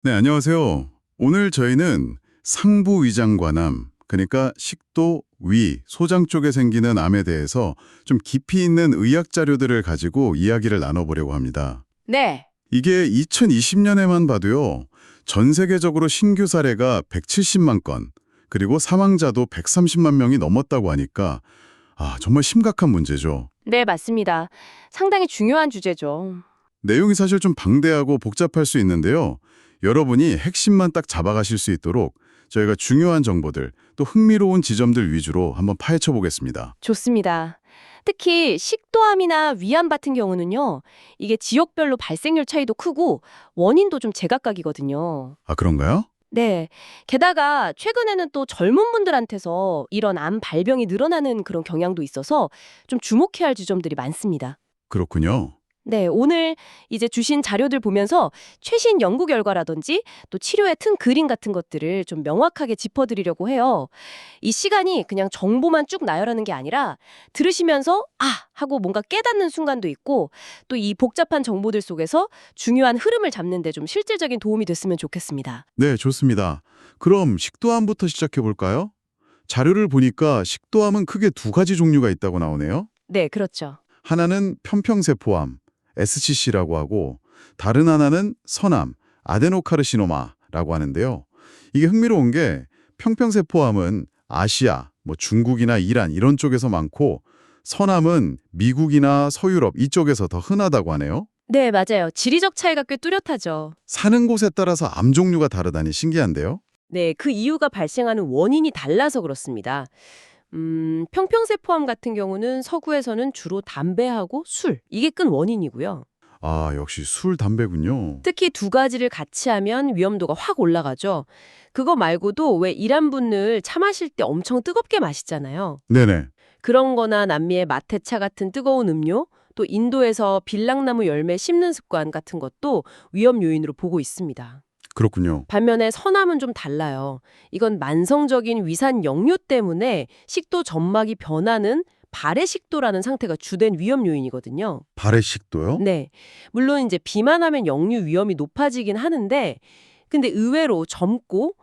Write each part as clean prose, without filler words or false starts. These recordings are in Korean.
네, 안녕하세요. 오늘 저희는 상부위장관암, 그러니까 식도, 위, 소장 쪽에 생기는 암에 대해서 좀 깊이 있는 의학 자료들을 가지고 이야기를 나눠보려고 합니다. 네, 이게 2020년에만 봐도요, 전 세계적으로 신규 사례가 170만 건, 그리고 사망자도 130만 명이 넘었다고 하니까, 정말 심각한 문제죠. 네, 맞습니다. 상당히 중요한 주제죠. 내용이 사실 좀 방대하고 복잡할 수 있는데요. 여러분이 핵심만 딱 잡아가실 수 있도록 저희가 중요한 정보들, 또 흥미로운 지점들 위주로 한번 파헤쳐 보겠습니다. 좋습니다. 특히 식도암이나 위암 같은 경우는요, 이게 지역별로 발생률 차이도 크고 원인도 좀 제각각이거든요. 아, 그런가요? 네. 게다가 최근에는 또 젊은 분들한테서 이런 암 발병이 늘어나는 그런 경향도 있어서 좀 주목해야 할 지점들이 많습니다. 그렇군요. 네, 오늘 이제 주신 자료들 보면서 최신 연구 결과라든지 또 치료의 튼 그림 같은 것들을 좀 명확하게 짚어드리려고 해요. 이 시간이 그냥 정보만 쭉 나열하는 게 아니라 들으시면서 하고 뭔가 깨닫는 순간도 있고 또 이 복잡한 정보들 속에서 중요한 흐름을 잡는 데 좀 실질적인 도움이 됐으면 좋겠습니다. 네, 좋습니다. 그럼 식도암부터 시작해 볼까요? 자료를 보니까 식도암은 크게 두 가지 종류가 있다고 나오네요. 네, 그렇죠. 하나는 편평세포암, SCC라고 하고, 다른 하나는 선암, 아데노카르시노마라고 하는데요. 이게 흥미로운 게 평평세포암은 아시아, 중국이나 이란 이런 쪽에서 많고, 선암은 미국이나 서유럽 이쪽에서 더 흔하다고 하네요. 네, 맞아요. 지리적 차이가 꽤 뚜렷하죠. 사는 곳에 따라서 암 종류가 다르다니 신기한데요. 네, 그 이유가 발생하는 원인이 달라서 그렇습니다. 평평세포암 같은 경우는 서구에서는 주로 담배하고 술, 이게 큰 원인이고요. 역시 술, 담배군요. 특히 두 가지를 같이 하면 위험도가 확 올라가죠. 그거 말고도 왜 이란 분들 차 마실 때 엄청 뜨겁게 마시잖아요. 네네. 그런 거나 남미의 마테차 같은 뜨거운 음료, 또 인도에서 빌랑나무 열매 씹는 습관 같은 것도 위험 요인으로 보고 있습니다. 그렇군요. 반면에 서남은 좀 달라요. 이건 만성적인 위산 역류 때문에 식도 점막이 변하는 발해식도라는 상태가 주된 위험 요인이거든요. 발해식도요? 네. 물론 이제 비만하면 역류 위험이 높아지긴 하는데 근데 의외로 젊고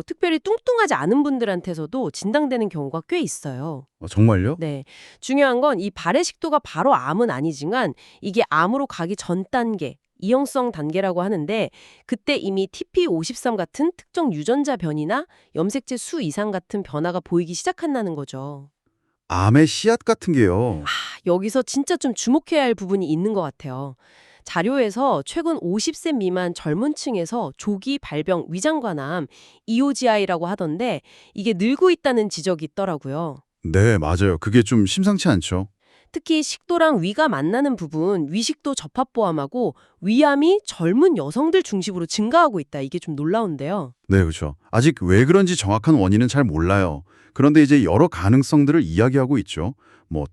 특별히 뚱뚱하지 않은 분들한테서도 진단되는 경우가 꽤 있어요. 정말요? 네. 중요한 건 이 발해식도가 바로 암은 아니지만 이게 암으로 가기 전 단계, 이형성 단계라고 하는데 그때 이미 TP53 같은 특정 유전자 변이나 염색체 수 이상 같은 변화가 보이기 시작한다는 거죠. 암의 씨앗 같은 게요. 여기서 진짜 좀 주목해야 할 부분이 있는 것 같아요. 자료에서 최근 50세 미만 젊은 층에서 조기 발병 위장관암 EOGI라고 하던데 이게 늘고 있다는 지적이 있더라고요. 네, 맞아요. 그게 좀 심상치 않죠. 특히 식도랑 위가 만나는 부분 위식도 접합보암하고 위암이 젊은 여성들 중심으로 증가하고 있다. 이게 좀 놀라운데요. 네, 그렇죠. 아직 왜 그런지 정확한 원인은 잘 몰라요. 그런데 이제 여러 가능성들을 이야기하고 있죠.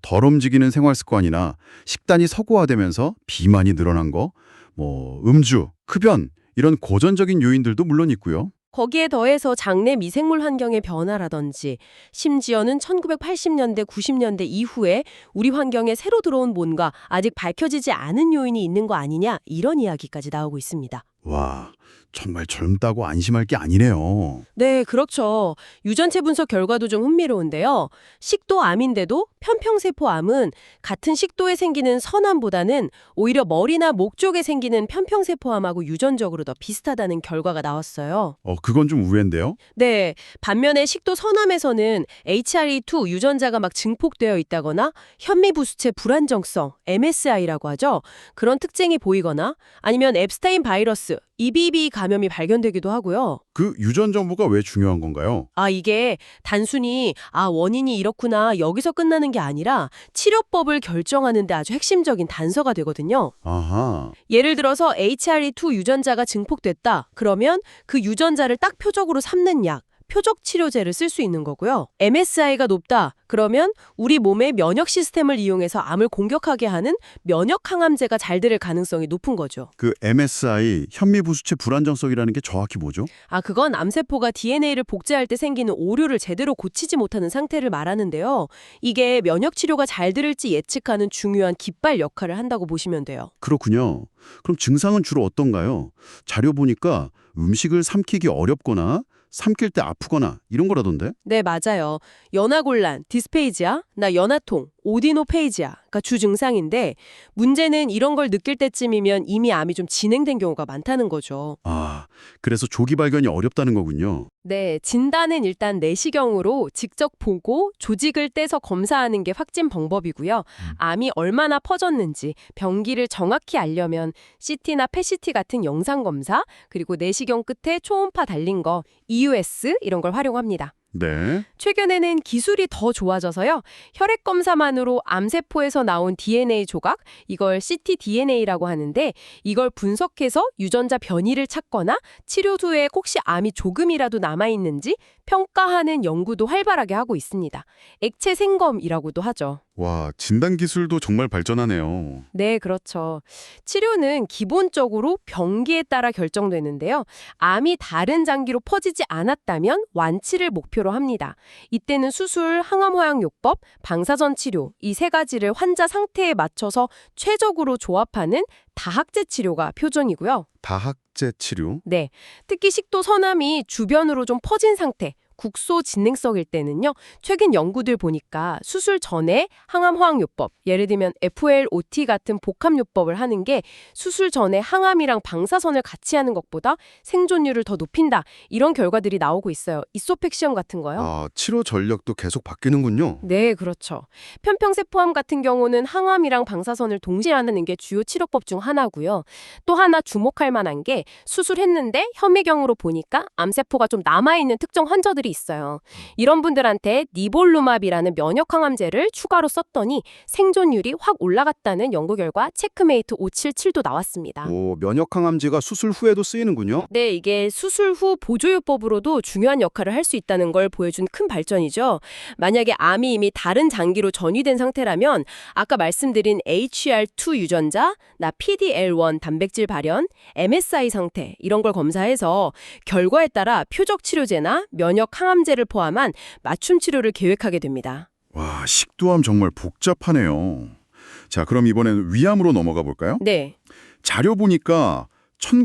덜 움직이는 생활 습관이나 식단이 서구화되면서 비만이 늘어난 거, 음주, 흡연 이런 고전적인 요인들도 물론 있고요. 거기에 더해서 장내 미생물 환경의 변화라든지 심지어는 1980년대, 90년대 이후에 우리 환경에 새로 들어온 뭔가 아직 밝혀지지 않은 요인이 있는 거 아니냐 이런 이야기까지 나오고 있습니다. 와, 정말 젊다고 안심할 게 아니네요. 네, 그렇죠. 유전체 분석 결과도 좀 흥미로운데요. 식도암인데도 편평세포암은 같은 식도에 생기는 선암보다는 오히려 머리나 목 쪽에 생기는 편평세포암하고 유전적으로 더 비슷하다는 결과가 나왔어요. 그건 좀 우회인데요. 네, 반면에 식도 선암에서는 HRE2 유전자가 막 증폭되어 있다거나 현미부수체 불안정성, MSI라고 하죠. 그런 특징이 보이거나 아니면 앱스타인 바이러스, EBV 감염이 발견되기도 하고요. 그 유전 정보가 왜 중요한 건가요? 이게 단순히 원인이 이렇구나 여기서 끝나는 게 아니라 치료법을 결정하는 데 아주 핵심적인 단서가 되거든요. 아하. 예를 들어서 HRE2 유전자가 증폭됐다. 그러면 그 유전자를 딱 표적으로 삼는 약, 표적 치료제를 쓸 수 있는 거고요. MSI가 높다. 그러면 우리 몸의 면역 시스템을 이용해서 암을 공격하게 하는 면역 항암제가 잘 들을 가능성이 높은 거죠. 그 MSI, 현미부수체 불안정성이라는 게 정확히 뭐죠? 그건 암세포가 DNA를 복제할 때 생기는 오류를 제대로 고치지 못하는 상태를 말하는데요. 이게 면역 치료가 잘 들을지 예측하는 중요한 깃발 역할을 한다고 보시면 돼요. 그렇군요. 그럼 증상은 주로 어떤가요? 자료 보니까 음식을 삼키기 어렵거나 삼킬 때 아프거나 이런 거라던데? 네, 맞아요. 연하곤란, 디스페이지아, 나 연하통, 오디노페이지아가 주 증상인데 문제는 이런 걸 느낄 때쯤이면 이미 암이 좀 진행된 경우가 많다는 거죠. 아, 그래서 조기 발견이 어렵다는 거군요. 네, 진단은 일단 내시경으로 직접 보고 조직을 떼서 검사하는 게 확진 방법이고요. 암이 얼마나 퍼졌는지 병기를 정확히 알려면 CT나 PET 같은 영상 검사, 그리고 내시경 끝에 초음파 달린 거, EUS 이런 걸 활용합니다. 네. 최근에는 기술이 더 좋아져서요. 혈액 검사만으로 암세포에서 나온 DNA 조각, 이걸 ctDNA라고 하는데 이걸 분석해서 유전자 변이를 찾거나 치료 후에 혹시 암이 조금이라도 남아있는지 평가하는 연구도 활발하게 하고 있습니다. 액체 생검이라고도 하죠. 와, 진단 기술도 정말 발전하네요. 네, 그렇죠. 치료는 기본적으로 병기에 따라 결정되는데요. 암이 다른 장기로 퍼지지 않았다면 완치를 목표로 합니다. 이때는 수술, 항암화학요법, 방사선 치료 이 세 가지를 환자 상태에 맞춰서 최적으로 조합하는 다학제 치료가 표준이고요. 다학제 치료? 네, 특히 식도 선암이 주변으로 좀 퍼진 상태, 국소 진행성일 때는요. 최근 연구들 보니까 수술 전에 항암화학요법, 예를 들면 FLOT 같은 복합요법을 하는 게 수술 전에 항암이랑 방사선을 같이 하는 것보다 생존율을 더 높인다. 이런 결과들이 나오고 있어요. 이소팩 시험 같은 거요. 아, 치료 전략도 계속 바뀌는군요. 네, 그렇죠. 편평세포암 같은 경우는 항암이랑 방사선을 동시에 하는 게 주요 치료법 중 하나고요. 또 하나 주목할 만한 게 수술했는데 현미경으로 보니까 암세포가 좀 남아있는 특정 환자들이 있어요. 이런 분들한테 니볼루맙이라는 면역 항암제를 추가로 썼더니 생존율이 확 올라갔다는 연구 결과 체크메이트 577도 나왔습니다. 오, 면역 항암제가 수술 후에도 쓰이는군요. 네, 이게 수술 후 보조요법으로도 중요한 역할을 할 수 있다는 걸 보여준 큰 발전이죠. 만약에 암이 이미 다른 장기로 전이된 상태라면 아까 말씀드린 HER2 유전자, 나 PDL1 단백질 발현, MSI 상태 이런 걸 검사해서 결과에 따라 표적 치료제나 면역 항암제를 포함한 맞춤 치료를 계획하게 됩니다. 와, 식도암 정말 복잡하네요. 자, 그럼 이번엔 위암으로 넘어가 볼까요? 네. 자료 보니까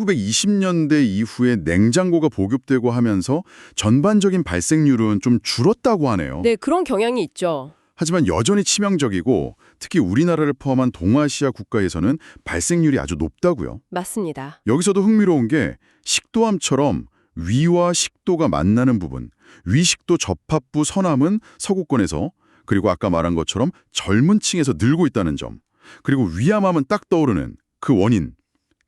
1920년대 이후에 냉장고가 보급되고 하면서 전반적인 발생률은 좀 줄었다고 하네요. 네, 그런 경향이 있죠. 하지만 여전히 치명적이고 특히 우리나라를 포함한 동아시아 국가에서는 발생률이 아주 높다고요. 맞습니다. 여기서도 흥미로운 게 식도암처럼 위와 식도가 만나는 부분, 위식도 접합부 선암은 서구권에서 그리고 아까 말한 것처럼 젊은 층에서 늘고 있다는 점. 그리고 위암하면 딱 떠오르는 그 원인,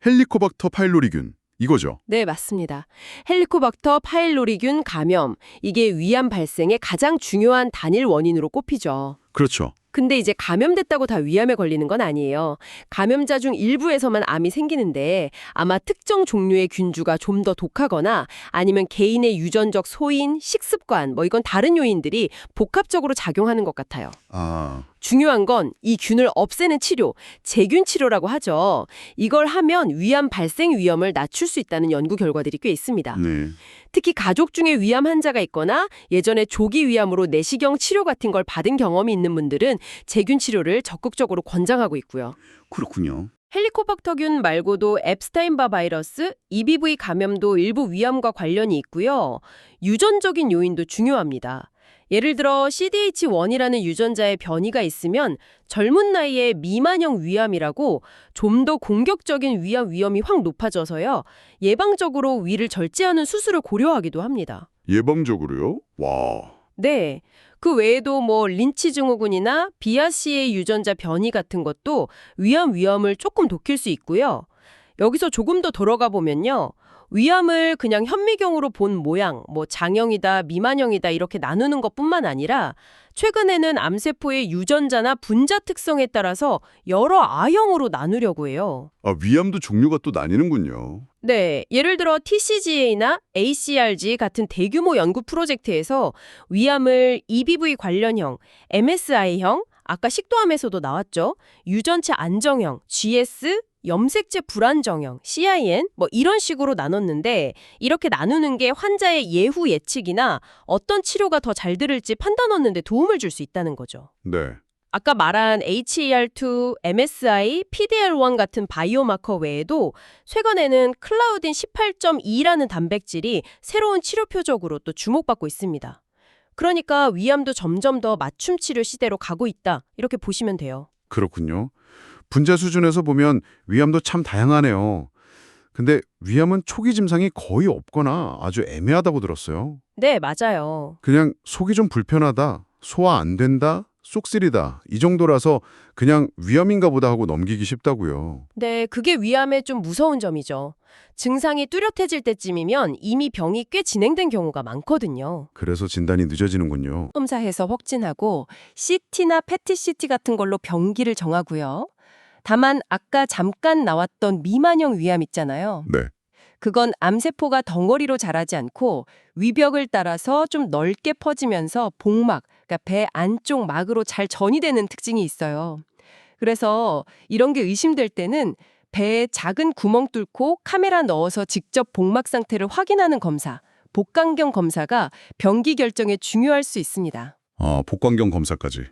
헬리코박터 파일로리균 이거죠. 네, 맞습니다. 헬리코박터 파일로리균 감염, 이게 위암 발생의 가장 중요한 단일 원인으로 꼽히죠. 그렇죠. 근데 이제 감염됐다고 다 위암에 걸리는 건 아니에요. 감염자 중 일부에서만 암이 생기는데 아마 특정 종류의 균주가 좀 더 독하거나 아니면 개인의 유전적 소인, 식습관, 이건 다른 요인들이 복합적으로 작용하는 것 같아요. 아, 중요한 건 이 균을 없애는 치료, 제균 치료라고 하죠. 이걸 하면 위암 발생 위험을 낮출 수 있다는 연구 결과들이 꽤 있습니다. 네. 특히 가족 중에 위암 환자가 있거나 예전에 조기 위암으로 내시경 치료 같은 걸 받은 경험이 있는 분들은 제균 치료를 적극적으로 권장하고 있고요. 그렇군요. 헬리코박터균 말고도 앱스타인바 바이러스, EBV 감염도 일부 위암과 관련이 있고요. 유전적인 요인도 중요합니다. 예를 들어 CDH1이라는 유전자의 변이가 있으면 젊은 나이에 미만형 위암이라고 좀 더 공격적인 위암 위험이 확 높아져서요. 예방적으로 위를 절제하는 수술을 고려하기도 합니다. 예방적으로요? 와. 네. 그 외에도 린치 증후군이나 BRCA 유전자 변이 같은 것도 위험을 조금 높일 수 있고요. 여기서 조금 더 들어가 보면요. 위암을 그냥 현미경으로 본 모양, 장형이다, 미만형이다 이렇게 나누는 것뿐만 아니라 최근에는 암세포의 유전자나 분자 특성에 따라서 여러 A형으로 나누려고 해요. 아, 위암도 종류가 또 나뉘는군요. 네, 예를 들어 TCGA나 ACRG 같은 대규모 연구 프로젝트에서 위암을 EBV 관련형, MSI형, 아까 식도암에서도 나왔죠. 유전체 안정형, GS, 염색체 불안정형, CIN 이런 식으로 나눴는데 이렇게 나누는 게 환자의 예후 예측이나 어떤 치료가 더 잘 들을지 판단 얻는 데 도움을 줄 수 있다는 거죠. 네. 아까 말한 HER2, MSI, PDL1 같은 바이오마커 외에도 최근에는 클라우딘 18.2라는 단백질이 새로운 치료 표적으로 또 주목받고 있습니다. 그러니까 위암도 점점 더 맞춤 치료 시대로 가고 있다. 이렇게 보시면 돼요. 그렇군요. 분자 수준에서 보면 위암도 참 다양하네요. 근데 위암은 초기 증상이 거의 없거나 아주 애매하다고 들었어요. 네, 맞아요. 그냥 속이 좀 불편하다, 소화 안 된다, 쏙 쓰리다 이 정도라서 그냥 위암인가 보다 하고 넘기기 쉽다고요. 네, 그게 위암의 좀 무서운 점이죠. 증상이 뚜렷해질 때쯤이면 이미 병이 꽤 진행된 경우가 많거든요. 그래서 진단이 늦어지는군요. 검사해서 확진하고 CT나 PET-CT 같은 걸로 병기를 정하고요. 다만 아까 잠깐 나왔던 미만형 위암 있잖아요. 네. 그건 암세포가 덩어리로 자라지 않고 위벽을 따라서 좀 넓게 퍼지면서 복막, 그러니까 배 안쪽 막으로 잘 전이되는 특징이 있어요. 그래서 이런 게 의심될 때는 배에 작은 구멍 뚫고 카메라 넣어서 직접 복막 상태를 확인하는 검사, 복강경 검사가 병기 결정에 중요할 수 있습니다. 복강경 검사까지.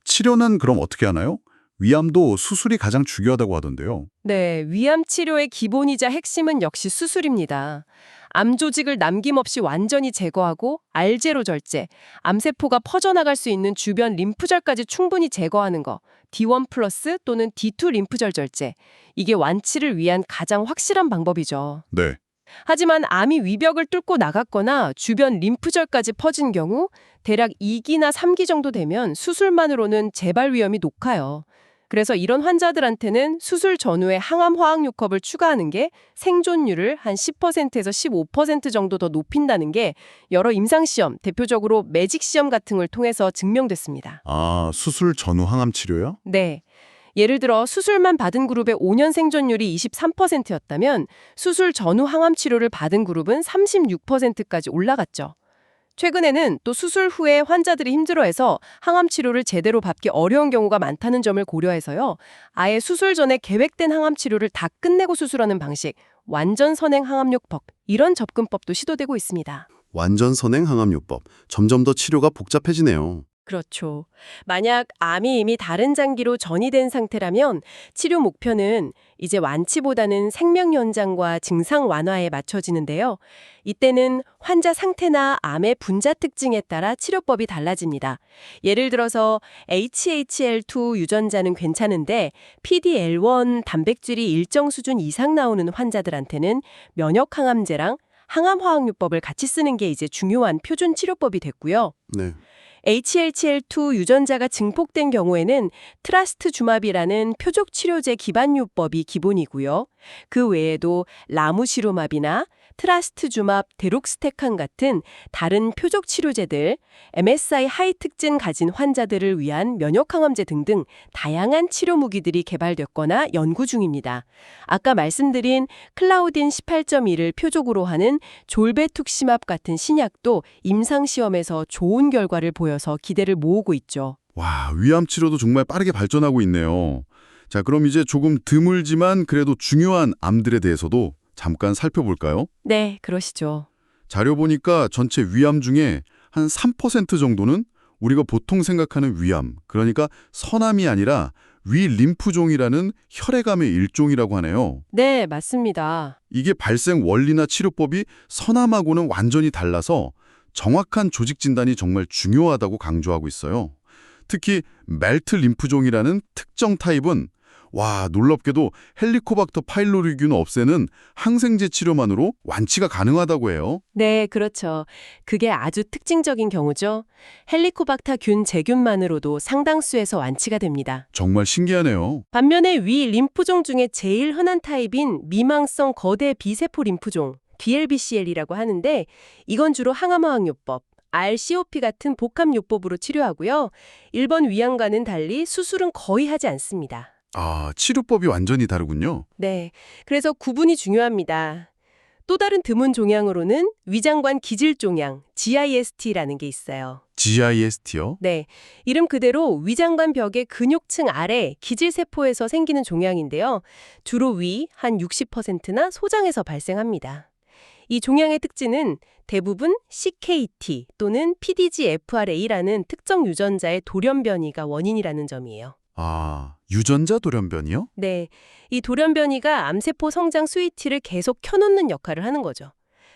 치료는 그럼 어떻게 하나요? 위암도 수술이 가장 중요하다고 하던데요. 네, 위암 치료의 기본이자 핵심은 역시 수술입니다. 암 조직을 남김없이 완전히 제거하고 알제로 절제, 암세포가 퍼져나갈 수 있는 주변 림프절까지 충분히 제거하는 거, D1 플러스 또는 D2 림프절 절제. 이게 완치를 위한 가장 확실한 방법이죠. 네. 하지만 암이 위벽을 뚫고 나갔거나 주변 림프절까지 퍼진 경우 대략 2기나 3기 정도 되면 수술만으로는 재발 위험이 높아요. 그래서 이런 환자들한테는 수술 전후에 항암 화학요법을 추가하는 게 생존율을 한 10%에서 15% 정도 더 높인다는 게 여러 임상시험, 대표적으로 매직 시험 같은 걸 통해서 증명됐습니다. 수술 전후 항암 치료요? 네. 예를 들어 수술만 받은 그룹의 5년 생존율이 23%였다면 수술 전후 항암 치료를 받은 그룹은 36%까지 올라갔죠. 최근에는 또 수술 후에 환자들이 힘들어해서 항암 치료를 제대로 받기 어려운 경우가 많다는 점을 고려해서요. 아예 수술 전에 계획된 항암 치료를 다 끝내고 수술하는 방식, 완전 선행 항암요법, 이런 접근법도 시도되고 있습니다. 완전 선행 항암요법. 점점 더 치료가 복잡해지네요. 그렇죠. 만약 암이 이미 다른 장기로 전이된 상태라면 치료 목표는 이제 완치보다는 생명 연장과 증상 완화에 맞춰지는데요. 이때는 환자 상태나 암의 분자 특징에 따라 치료법이 달라집니다. 예를 들어서 HHL2 유전자는 괜찮은데 PDL1 단백질이 일정 수준 이상 나오는 환자들한테는 면역 항암제랑 항암 화학요법을 같이 쓰는 게 이제 중요한 표준 치료법이 됐고요. 네. HLCL2 유전자가 증폭된 경우에는 트라스트주맙이라는 표적 치료제 기반요법이 기본이고요. 그 외에도 라무시루맙이나 트라스트주맙, 데록스테칸 같은 다른 표적 치료제들, MSI 하이 특징 가진 환자들을 위한 면역항암제 등등 다양한 치료 무기들이 개발됐거나 연구 중입니다. 아까 말씀드린 클라우딘 18.1을 표적으로 하는 졸베투시맙 같은 신약도 임상시험에서 좋은 결과를 보여서 기대를 모으고 있죠. 와, 위암 치료도 정말 빠르게 발전하고 있네요. 자, 그럼 이제 조금 드물지만 그래도 중요한 암들에 대해서도 잠깐 살펴볼까요? 네, 그러시죠. 자료 보니까 전체 위암 중에 한 3% 정도는 우리가 보통 생각하는 위암, 그러니까 선암이 아니라 위림프종이라는 혈액암의 일종이라고 하네요. 네, 맞습니다. 이게 발생 원리나 치료법이 선암하고는 완전히 달라서 정확한 조직 진단이 정말 중요하다고 강조하고 있어요. 특히 멜트 림프종이라는 특정 타입은 놀랍게도 헬리코박터 파일로리균을 없애는 항생제 치료만으로 완치가 가능하다고 해요. 네, 그렇죠. 그게 아주 특징적인 경우죠. 헬리코박터균 제균만으로도 상당수에서 완치가 됩니다. 정말 신기하네요. 반면에 위 림프종 중에 제일 흔한 타입인 미망성 거대 비세포 림프종, DLBCL이라고 하는데 이건 주로 항암화학요법, RCOP 같은 복합요법으로 치료하고요. 일본 위암과는 달리 수술은 거의 하지 않습니다. 치료법이 완전히 다르군요. 네, 그래서 구분이 중요합니다. 또 다른 드문 종양으로는 위장관 기질종양, GIST라는 게 있어요. GIST요? 네, 이름 그대로 위장관 벽의 근육층 아래 기질세포에서 생기는 종양인데요. 주로 위 한 60%나 소장에서 발생합니다. 이 종양의 특징은 대부분 CKT 또는 PDGFRA라는 특정 유전자의 돌연 변이가 원인이라는 점이에요. 아, 유전자 돌연변이요? 네, 이 돌연 변이가 암세포 성장 스위치를 계속 켜놓는 역할을 하는 거죠.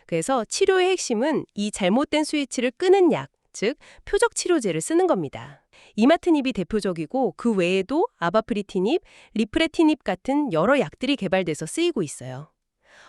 그래서 치료의 핵심은 이 잘못된 스위치를 끄는 약, 즉 표적 치료제를 쓰는 겁니다. 이마트닙이 대표적이고 그 외에도 아바프리티닙, 리프레티닙 같은 여러 약들이 개발돼서 쓰이고 있어요.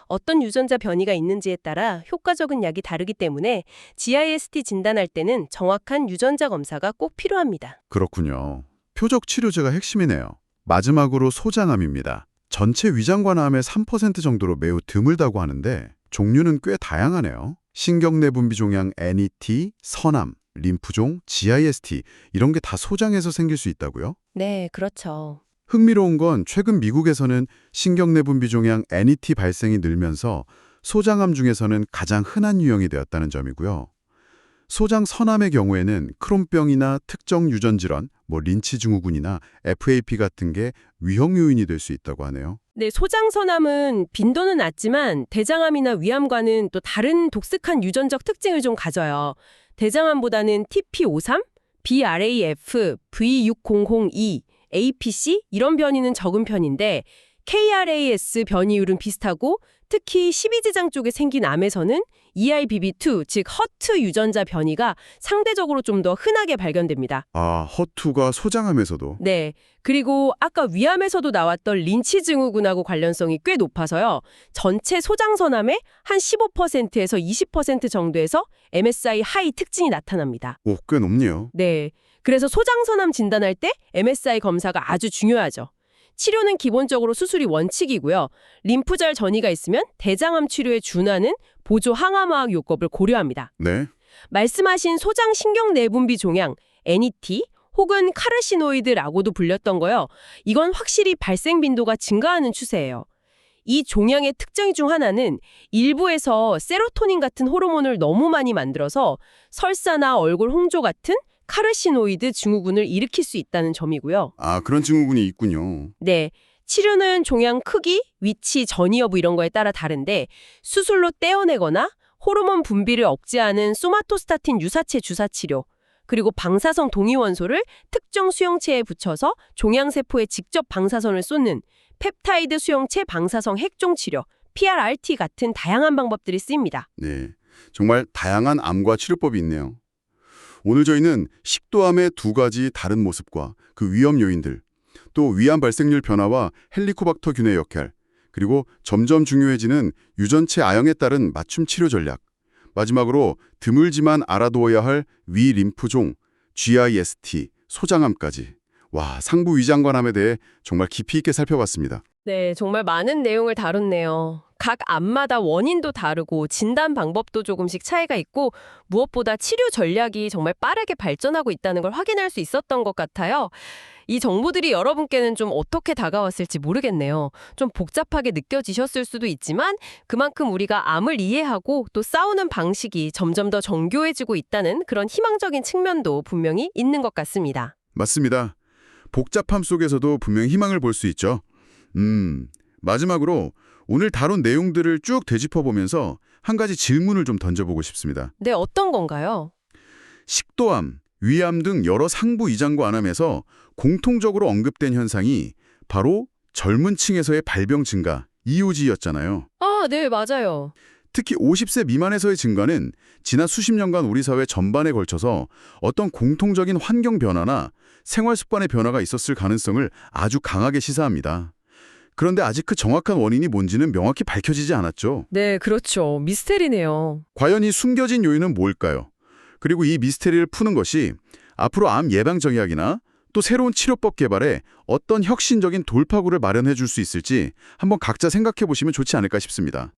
어떤 유전자 변이가 있는지에 따라 효과적인 약이 다르기 때문에 GIST 진단할 때는 정확한 유전자 검사가 꼭 필요합니다. 그렇군요. 표적 치료제가 핵심이네요. 마지막으로 소장암입니다. 전체 위장관암의 3% 정도로 매우 드물다고 하는데 종류는 꽤 다양하네요. 신경내분비 종양 NET, 선암, 림프종, GIST 이런 게 다 소장에서 생길 수 있다고요? 네, 그렇죠. 흥미로운 건 최근 미국에서는 신경내분비 종양 NET 발생이 늘면서 소장암 중에서는 가장 흔한 유형이 되었다는 점이고요. 소장 선암의 경우에는 크론병이나 특정 유전 질환, 린치 증후군이나 FAP 같은 게 위험 요인이 될 수 있다고 하네요. 네, 소장선암은 빈도는 낮지만 대장암이나 위암과는 또 다른 독특한 유전적 특징을 좀 가져요. 대장암보다는 TP53, BRAF, V6002, APC 이런 변이는 적은 편인데 KRAS 변이율은 비슷하고 특히 12지장 쪽에 생긴 암에서는 EIBB2, 즉 허트 유전자 변이가 상대적으로 좀 더 흔하게 발견됩니다. 아, 허투가 소장암에서도. 네. 그리고 아까 위암에서도 나왔던 린치 증후군하고 관련성이 꽤 높아서요. 전체 소장선암의 한 15%에서 20% 정도에서 MSI 하이 특징이 나타납니다. 오, 꽤 높네요. 네. 그래서 소장선암 진단할 때 MSI 검사가 아주 중요하죠. 치료는 기본적으로 수술이 원칙이고요. 림프절 전이가 있으면 대장암 치료에 준하는 보조 항암화학 요법을 고려합니다. 네. 말씀하신 소장 신경내분비 종양, NET, 혹은 카르시노이드라고도 불렸던 거요. 이건 확실히 발생 빈도가 증가하는 추세예요. 이 종양의 특징 중 하나는 일부에서 세로토닌 같은 호르몬을 너무 많이 만들어서 설사나 얼굴 홍조 같은 카르시노이드 증후군을 일으킬 수 있다는 점이고요. 아, 그런 증후군이 있군요. 네, 치료는 종양 크기, 위치, 전이 여부 이런 거에 따라 다른데 수술로 떼어내거나 호르몬 분비를 억제하는 소마토스타틴 유사체 주사 치료, 그리고 방사성 동위원소를 특정 수용체에 붙여서 종양세포에 직접 방사선을 쏟는 펩타이드 수용체 방사성 핵종 치료, PRRT 같은 다양한 방법들이 쓰입니다. 네. 정말 다양한 암과 치료법이 있네요. 오늘 저희는 식도암의 두 가지 다른 모습과 그 위험 요인들, 또 위암 발생률 변화와 헬리코박터균의 역할, 그리고 점점 중요해지는 유전체 아형에 따른 맞춤 치료 전략, 마지막으로 드물지만 알아두어야 할 위림프종, GIST, 소장암까지. 와, 상부 위장관암에 대해 정말 깊이 있게 살펴봤습니다. 네, 정말 많은 내용을 다뤘네요. 각 암마다 원인도 다르고 진단 방법도 조금씩 차이가 있고 무엇보다 치료 전략이 정말 빠르게 발전하고 있다는 걸 확인할 수 있었던 것 같아요. 이 정보들이 여러분께는 좀 어떻게 다가왔을지 모르겠네요. 좀 복잡하게 느껴지셨을 수도 있지만 그만큼 우리가 암을 이해하고 또 싸우는 방식이 점점 더 정교해지고 있다는 그런 희망적인 측면도 분명히 있는 것 같습니다. 맞습니다. 복잡함 속에서도 분명 희망을 볼 수 있죠. 마지막으로 오늘 다룬 내용들을 쭉 되짚어보면서 한 가지 질문을 좀 던져보고 싶습니다. 네, 어떤 건가요? 식도암, 위암 등 여러 상부 위장관암에서 공통적으로 언급된 현상이 바로 젊은 층에서의 발병 증가, EOG였잖아요. 아, 네, 맞아요. 특히 50세 미만에서의 증가는 지난 수십 년간 우리 사회 전반에 걸쳐서 어떤 공통적인 환경 변화나 생활 습관의 변화가 있었을 가능성을 아주 강하게 시사합니다. 그런데 아직 그 정확한 원인이 뭔지는 명확히 밝혀지지 않았죠. 네, 그렇죠. 미스테리네요. 과연 이 숨겨진 요인은 뭘까요? 그리고 이 미스테리를 푸는 것이 앞으로 암 예방 정약이나 또 새로운 치료법 개발에 어떤 혁신적인 돌파구를 마련해 줄 수 있을지 한번 각자 생각해 보시면 좋지 않을까 싶습니다.